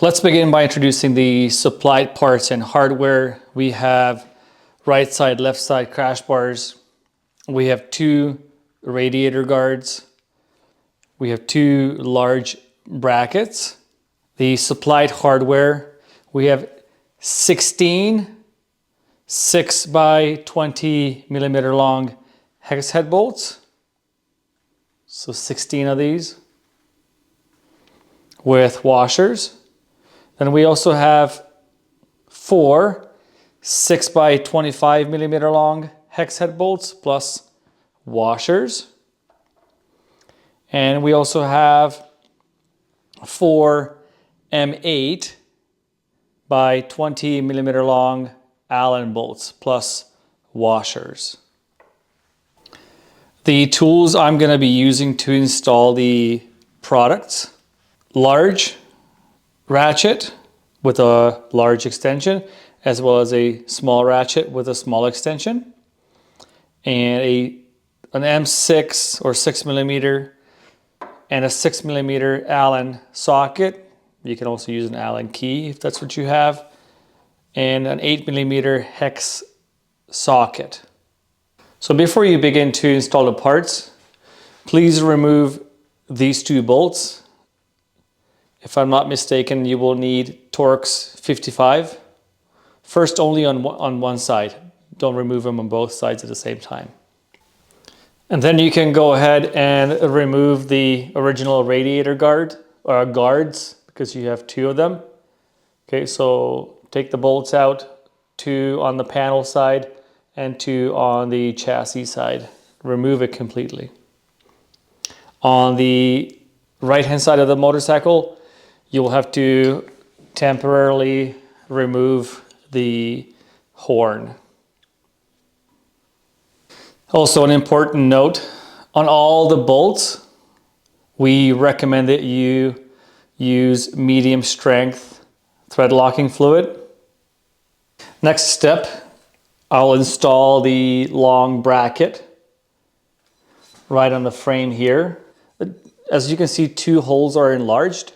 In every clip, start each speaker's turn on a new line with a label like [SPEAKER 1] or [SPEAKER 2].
[SPEAKER 1] Let's begin by introducing the supplied parts and hardware. We have right side, left side crash bars. We have 2 radiator guards. We have 2 large brackets. The supplied hardware, we have 16 6 by 20 millimeter long hex head bolts. So 16 of these with washers. Then we also have 4 6 by 25 millimeter long hex head bolts plus washers. And we also have 4 M8 by 20 millimeter long Allen bolts plus washers. The tools I'm going to be using to install the products: large ratchet with a large extension, as well as a small ratchet with a small extension, and an M6 or 6 millimeter and a 6 millimeter Allen socket. You can also use an Allen key if that's what you have, and an 8 millimeter hex socket. So before you begin to install the parts, please remove these 2 bolts. If I'm not mistaken, you will need Torx 55. First only on one side. Don't remove them on both sides at the same time. And then you can go ahead and remove the original radiator guards, because you have 2 of them. Okay, so take the bolts out, 2 on the panel side and 2 on the chassis side. Remove it completely. On the right hand side of the motorcycle, you will have to temporarily remove the horn. Also, an important note, on all the bolts, we recommend that you use medium strength thread locking fluid. Next step, I'll install the long bracket right on the frame here. As you can see, 2 holes are enlarged,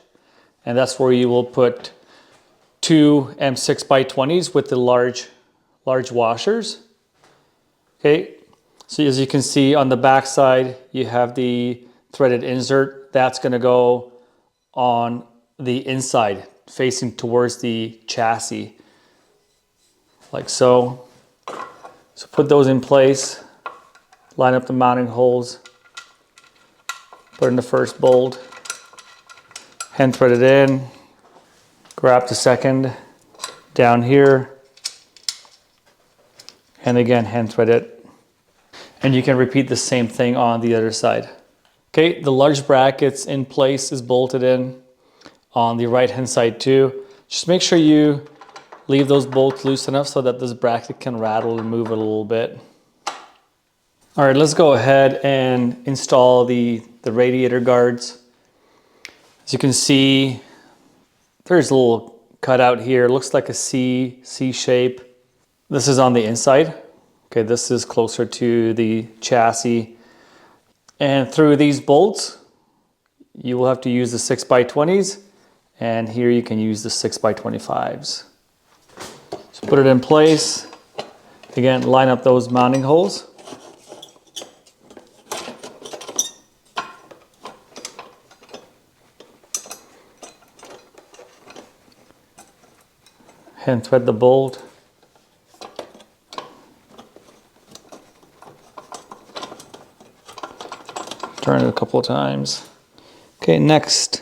[SPEAKER 1] and that's where you will put 2 M6 by 20s with the large washers. Okay, so as you can see on the back side, you have the threaded insert. That's going to go on the inside, facing towards the chassis, like so. So put those in place, line up the mounting holes, put in the first bolt, hand thread it in, grab the second down here, and again hand thread it. And you can repeat the same thing on the other side. Okay, the large brackets in place is bolted in on the right hand side too. Just make sure you leave those bolts loose enough so that this bracket can rattle and move it a little bit. All right, let's go ahead and install the radiator guards. As you can see, there's a little cutout here. It looks like a C shape. This is on the inside. Okay, this is closer to the chassis. And through these bolts, you will have to use the 6 by 20s, and here you can use the 6 by 25s. So put it in place. Again, line up those mounting holes. Hand thread the bolt. Turn it a couple of times. Okay, next.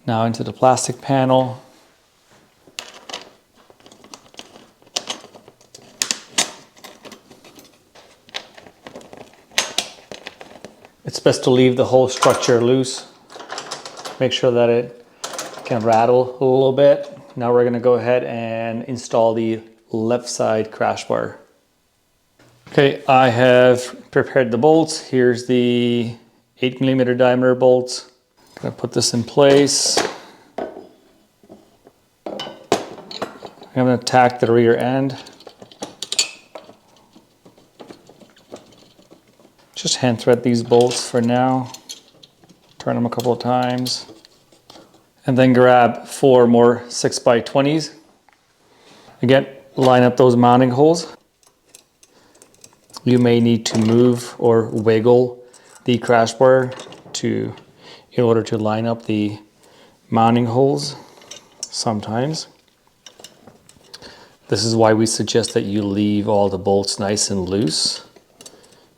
[SPEAKER 1] Now into the plastic panel. It's best to leave the whole structure loose. Make sure that it can rattle a little bit. Now we're going to go ahead and install the left side crash bar. Okay, I have prepared the bolts. Here's the 8 millimeter diameter bolts. I'm going to put this in place. I'm going to tack the rear end. Just hand thread these bolts for now. Turn them a couple of times. And then grab 4 more 6x20s. Again, line up those mounting holes. You may need to move or wiggle the crash bar in order to line up the mounting holes sometimes. This is why we suggest that you leave all the bolts nice and loose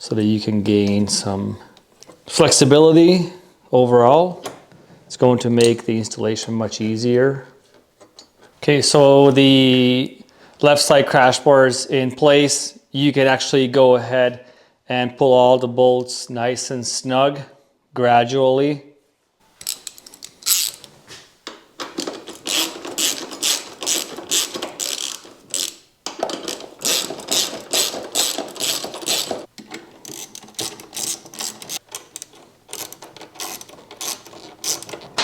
[SPEAKER 1] so that you can gain some flexibility overall. It's going to make the installation much easier. Okay, so the left side crash bar is in place. You can actually go ahead and pull all the bolts nice and snug gradually.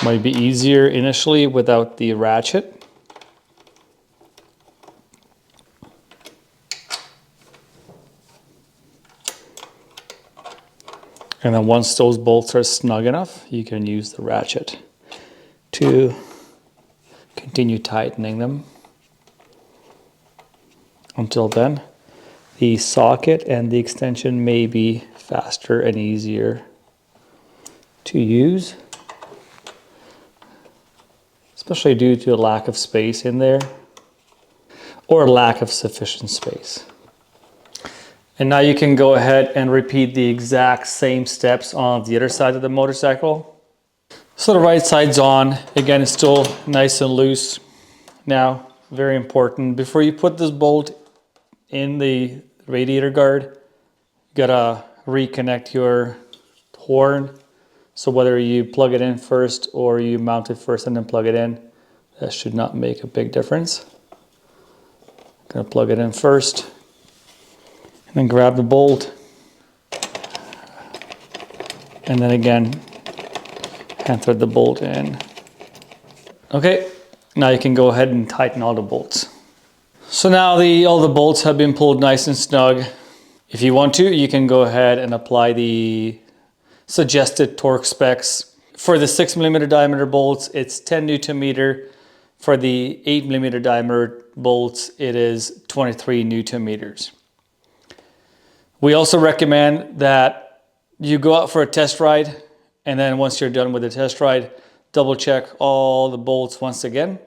[SPEAKER 1] Might be easier initially without the ratchet. And then once those bolts are snug enough, you can use the ratchet to continue tightening them. Until then, the socket and the extension may be faster and easier to use, especially due to a lack of space in there or lack of sufficient space. And now you can go ahead and repeat the exact same steps on the other side of the motorcycle. So the right side's on. Again, it's still nice and loose. Now, very important, before you put this bolt in the radiator guard, you gotta reconnect your horn. So whether you plug it in first or you mount it first and then plug it in, that should not make a big difference. Gonna plug it in first and then grab the bolt. And then again, hand thread the bolt in. Okay, now you can go ahead and tighten all the bolts. So now all the bolts have been pulled nice and snug. If you want to, you can go ahead and apply the suggested torque specs. For the 6mm diameter bolts, it's 10 Newton meter. For the 8mm diameter bolts, it is 23 Newton meters. We also recommend that you go out for a test ride, and then once you're done with the test ride, double check all the bolts once again.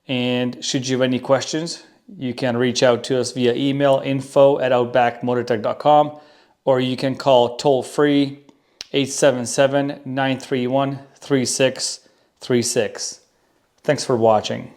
[SPEAKER 1] And should you have any questions, you can reach out to us via email, info@outbackmotortek.com, or you can call toll-free 877-931-3636. Thanks for watching.